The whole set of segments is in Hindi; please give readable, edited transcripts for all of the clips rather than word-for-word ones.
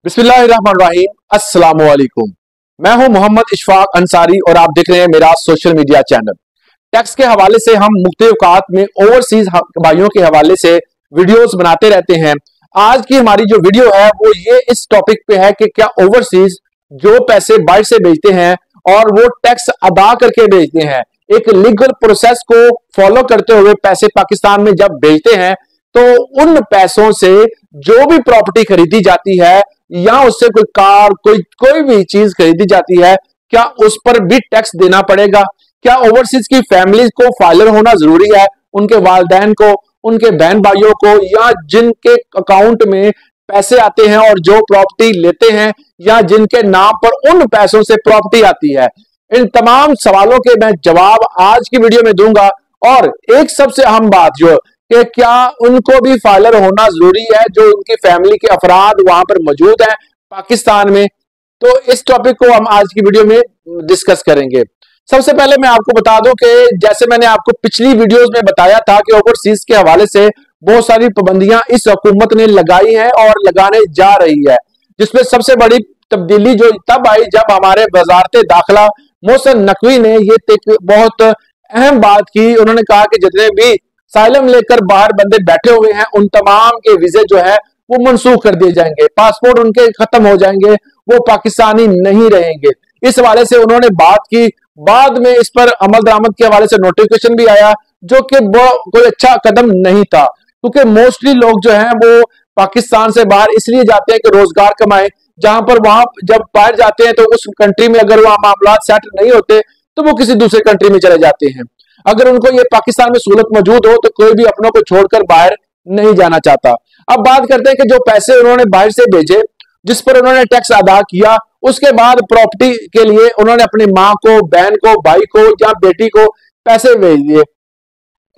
बिस्मिल्लाहिर्रहमानिर्रहीम। अस्सलाम वालेकुम। मैं हूं मोहम्मद इशफाक अंसारी और आप देख रहे हैं मेरा सोशल मीडिया चैनल। टैक्स के हवाले से हम मुख्तलिफ औकात में ओवरसीज भाइयों के हवाले से वीडियोस बनाते रहते हैं। आज की हमारी जो वीडियो है वो ये इस टॉपिक पे है कि क्या ओवरसीज जो पैसे बाहर से भेजते हैं और वो टैक्स अदा करके भेजते हैं, एक लीगल प्रोसेस को फॉलो करते हुए पैसे पाकिस्तान में जब भेजते हैं तो उन पैसों से जो भी प्रॉपर्टी खरीदी जाती है या उससे कोई कार कोई भी चीज खरीदी जाती है, क्या उस पर भी टैक्स देना पड़ेगा? क्या ओवरसीज की फैमिली को फाइलर होना जरूरी है? उनके वालिदैन को, उनके बहन भाइयों को, या जिनके अकाउंट में पैसे आते हैं और जो प्रॉपर्टी लेते हैं या जिनके नाम पर उन पैसों से प्रॉपर्टी आती है, इन तमाम सवालों के मैं जवाब आज की वीडियो में दूंगा। और एक सबसे अहम बात जो कि क्या उनको भी फाइलर होना जरूरी है जो उनकी फैमिली के अफराद वहां पर मौजूद हैं पाकिस्तान में। तो इस टॉपिक को हम आज की वीडियो में डिस्कस करेंगे। सबसे पहले मैं आपको बता दूं कि जैसे मैंने आपको पिछली वीडियोस में बताया था कि ओवरसीज के हवाले से बहुत सारी पाबंदियां इस हुकूमत ने लगाई हैं और लगाने जा रही है, जिसमें सबसे बड़ी तब्दीली जो तब आई जब हमारे वजारत दाखिला मोहसिन नकवी ने ये बहुत अहम बात की। उन्होंने कहा कि जितने भी साइलम लेकर बाहर बंदे बैठे हुए हैं उन तमाम के वीजे जो है वो मनसूख कर दिए जाएंगे, पासपोर्ट उनके खत्म हो जाएंगे, वो पाकिस्तानी नहीं रहेंगे। इस हवाले से उन्होंने बात की। बाद में इस पर अमल दरामद के हवाले से नोटिफिकेशन भी आया जो कि कोई अच्छा कदम नहीं था, क्योंकि मोस्टली लोग जो हैं वो पाकिस्तान से बाहर इसलिए जाते हैं कि रोजगार कमाएं, जहां पर वहां जब बाहर जाते हैं तो उस कंट्री में अगर वहां मामला सेट नहीं होते तो वो किसी दूसरे कंट्री में चले जाते हैं। अगर उनको ये पाकिस्तान में सहूलत मौजूद हो तो कोई भी अपनों को छोड़कर बाहर नहीं जाना चाहता। अब बात करते हैं कि जो पैसे उन्होंने बाहर से भेजे, जिस पर उन्होंने टैक्स अदा किया, उसके बाद प्रॉपर्टी के लिए उन्होंने अपनी माँ को, बहन को, भाई को या बेटी को पैसे भेज दिए।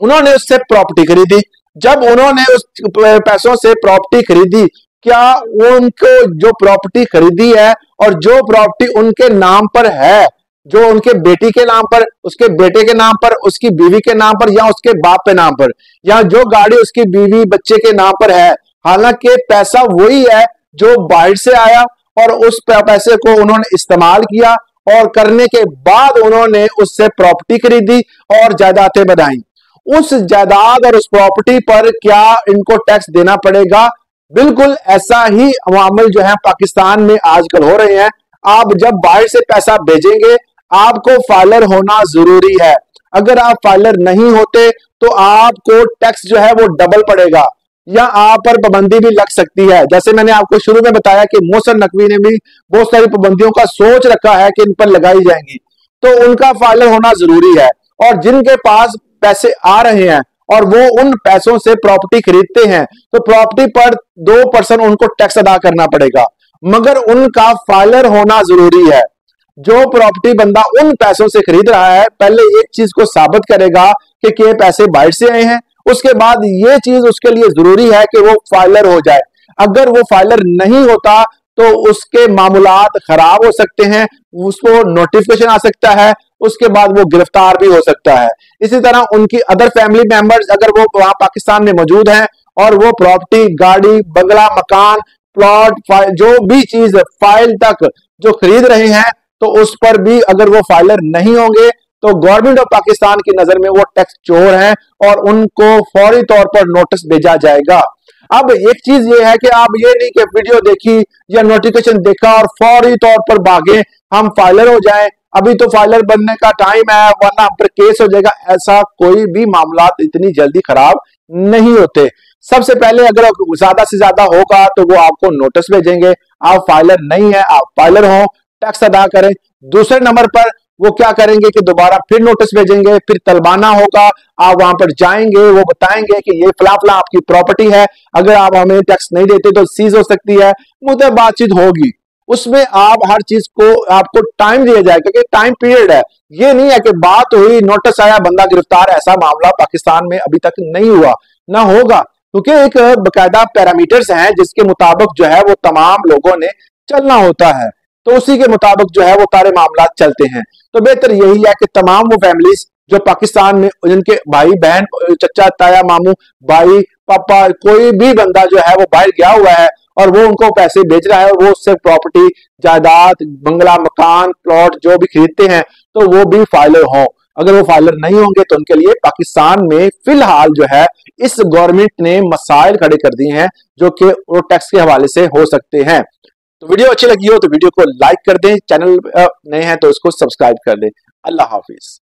उन्होंने उससे प्रॉपर्टी खरीदी। जब उन्होंने उस पैसों से प्रॉपर्टी खरीदी, क्या उनको जो प्रॉपर्टी खरीदी है और जो प्रॉपर्टी उनके नाम पर है, जो उनके बेटी के नाम पर, उसके बेटे के नाम पर, उसकी बीवी के नाम पर या उसके बाप के नाम पर, या जो गाड़ी उसकी बीवी बच्चे के नाम पर है, हालांकि पैसा वही है जो बाहर से आया और उस पैसे को उन्होंने इस्तेमाल किया और करने के बाद उन्होंने उससे प्रॉपर्टी खरीदी और जायदादें बनाई। उस जायदाद और उस प्रॉपर्टी पर क्या इनको टैक्स देना पड़ेगा? बिल्कुल ऐसा ही अमल जो है पाकिस्तान में आजकल हो रहे हैं। आप जब बाहर से पैसा भेजेंगे आपको फाइलर होना जरूरी है। अगर आप फाइलर नहीं होते तो आपको टैक्स जो है वो डबल पड़ेगा या आप पर पाबंदी भी लग सकती है। जैसे मैंने आपको शुरू में बताया कि मोहसिन नकवी ने भी बहुत सारी पाबंदियों का सोच रखा है कि इन पर लगाई जाएंगी, तो उनका फाइलर होना जरूरी है। और जिनके पास पैसे आ रहे हैं और वो उन पैसों से प्रॉपर्टी खरीदते हैं तो प्रॉपर्टी पर 2% उनको टैक्स अदा करना पड़ेगा, मगर उनका फाइलर होना जरूरी है। जो प्रॉपर्टी बंदा उन पैसों से खरीद रहा है पहले एक चीज को साबित करेगा कि ये पैसे बाहर से आए हैं, उसके बाद ये चीज उसके लिए जरूरी है कि वो फाइलर हो जाए। अगर वो फाइलर नहीं होता तो उसके मामूलात खराब हो सकते हैं, उसको नोटिफिकेशन आ सकता है, उसके बाद वो गिरफ्तार भी हो सकता है। इसी तरह उनकी अदर फैमिली मेंबर्स अगर वो वहां पाकिस्तान में मौजूद हैं और वो प्रॉपर्टी, गाड़ी, बंगला, मकान, प्लॉट, जो भी चीज फाइल तक जो खरीद रहे हैं तो उस पर भी अगर वो फाइलर नहीं होंगे तो गवर्नमेंट ऑफ पाकिस्तान की नजर में वो टैक्स चोर हैं और उनको फौरी तौर पर नोटिस भेजा जाएगा। अब एक चीज ये है कि आप ये नहीं कि वीडियो देखी या नोटिफिकेशन देखा और फौरी तौर पर भागे हम फाइलर हो जाएं, अभी तो फाइलर बनने का टाइम है वरना हम पर केस हो जाएगा। ऐसा कोई भी मामला इतनी जल्दी खराब नहीं होते। सबसे पहले अगर ज्यादा से ज्यादा होगा तो वो आपको नोटिस भेजेंगे, आप फाइलर नहीं है, आप फाइलर हो, टैक्स अदा करें। दूसरे नंबर पर वो क्या करेंगे कि दोबारा फिर नोटिस भेजेंगे, फिर तलबाना होगा, आप वहां पर जाएंगे, वो बताएंगे कि ये फला फला आपकी प्रॉपर्टी है, अगर आप हमें टैक्स नहीं देते तो सीज हो सकती है, मुझे बातचीत होगी। उसमें आप हर चीज को आपको टाइम दिया जाएगा कि टाइम पीरियड है। ये नहीं है कि बात हुई, नोटिस आया, बंदा गिरफ्तार। ऐसा मामला पाकिस्तान में अभी तक नहीं हुआ, ना होगा, क्योंकि एक बकायदा पैरामीटर्स हैं जिसके मुताबिक जो है वो तमाम लोगों ने चलना होता है, तो उसी के मुताबिक जो है वो सारे मामला चलते हैं। तो बेहतर यही है कि तमाम वो फैमिलीज जो पाकिस्तान में, जिनके भाई बहन, चचा ताया मामू, भाई पापा, कोई भी बंदा जो है वो बाहर गया हुआ है और वो उनको पैसे बेच रहा है और वो उससे प्रॉपर्टी, जायदाद, बंगला, मकान, प्लॉट जो भी खरीदते हैं तो वो भी फाइलर हों। अगर वो फाइलर नहीं होंगे तो उनके लिए पाकिस्तान में फिलहाल जो है इस गवर्नमेंट ने मसाइल खड़े कर दिए हैं जो कि वो टैक्स के हवाले से हो सकते हैं। तो वीडियो अच्छी लगी हो तो वीडियो को लाइक कर दें, चैनल नए हैं तो इसको सब्सक्राइब कर दें। अल्लाह हाफिज।